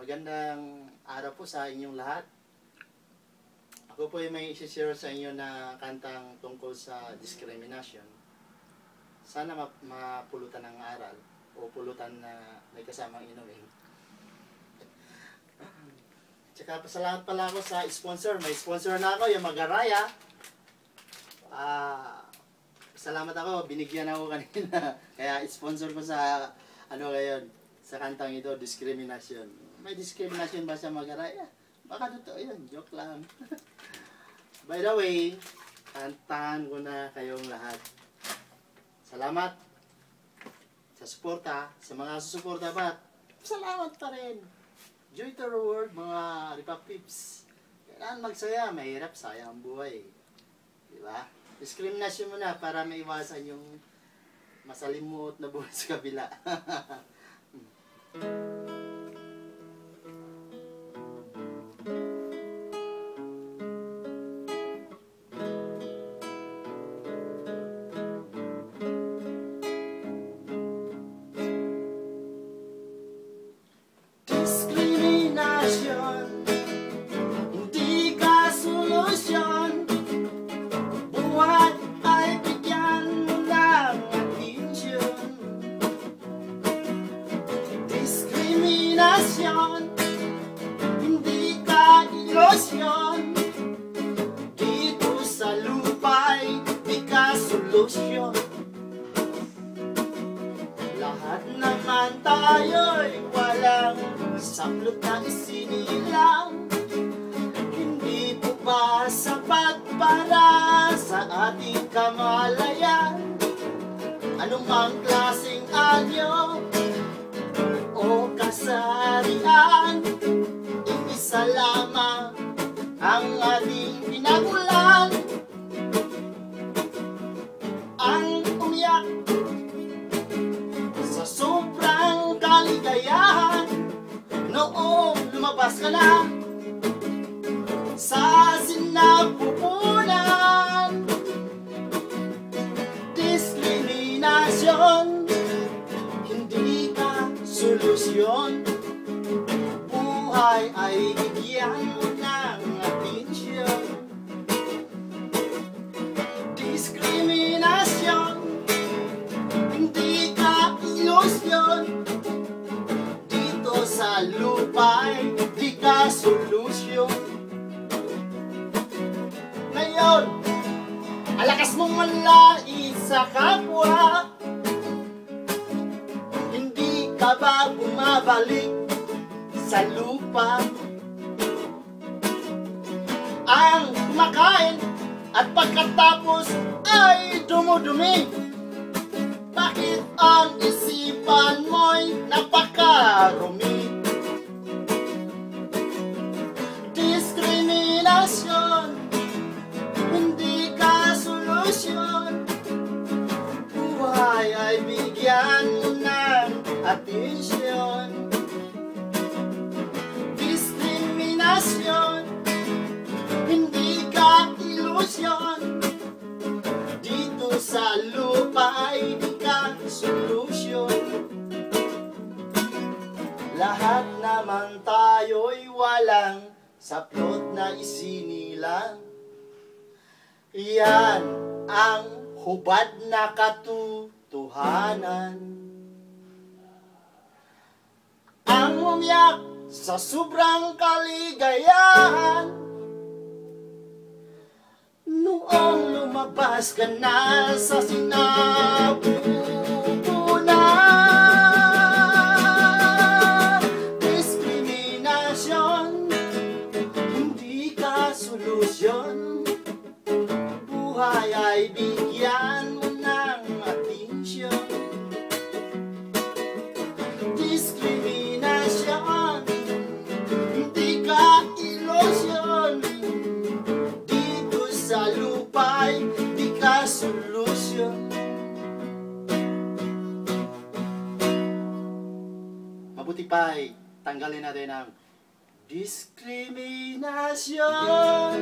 Magandang araw po sa inyong lahat. Ako po ay may isi-share sa inyo na kantang tungkol sa discrimination. Sana mapulutan ng aral o pulutan na may kasamang inumin. Tsaka pasalamat pala ako sa sponsor. May sponsor na ako, yung Magaraya. Salamat ako, binigyan ako kanina. Kaya sponsor ko sa sa kantang ito, discrimination. May discrimination ba sa Magaraya? Baka totoo yun, joke lang. By the way, kantahan ko na kayong lahat. Salamat sa suporta, sa mga susuporta pa. Salamat pa rin. Joy to the world, mga Ripapips. Kailangan magsaya, mahirap, sayang ang buhay. Diba? Discrimination mo na para maiwasan yung masalimot na buhay sa kabila. Hindi ka ilusyon. Dito sa lupa'y di ka solusyon. Lahat naman tayo'y walang saklot na isinilang. Hindi po ba sapat para sa ating kamalayan? Anumang klaseng anyo o kasarian, isa lamang ang ating pinagulan. Ang umiyak sa sobrang kaligayahan noong lumabas ka na sa sinapupunan. Diskriminasyon, hindi ka solusyon. Buhay ay bigyan mo ng atensyon. Diskriminasyon, hindi ka ilusyon. Dito sa lupa'y di ka solusyon. Ngayon, alakas mong manlait sa kapwa. Hindi ka ba bumabalik sa lupa? Ang kumakain at pagkatapos ay dumudumi. Bakit ang isipan mo'y napakarumi? Diskriminasyon, hindi ka solusyon. Buhay ay bigyan mo ng atensyon. Diskriminasyon, hindi ka ilusyon. Dito sa lupa ay di ka solusyon. Lahat naman tayo'y walang saplot na isinilang. Iyan ang hubad na katotohanan. Ang umiyak sa sobrang kaligayahan noong lumabas ka na sa sinapupunan. Diskriminasyon, hindi ka solusyon. Buhay ay bigyan mo ng atensyon. Diskriminasyon, hindi ka ilusyon. Dito sa lupa'y di ka solusyon. Mabuti pa'y tanggalin natin ang diskriminasyon.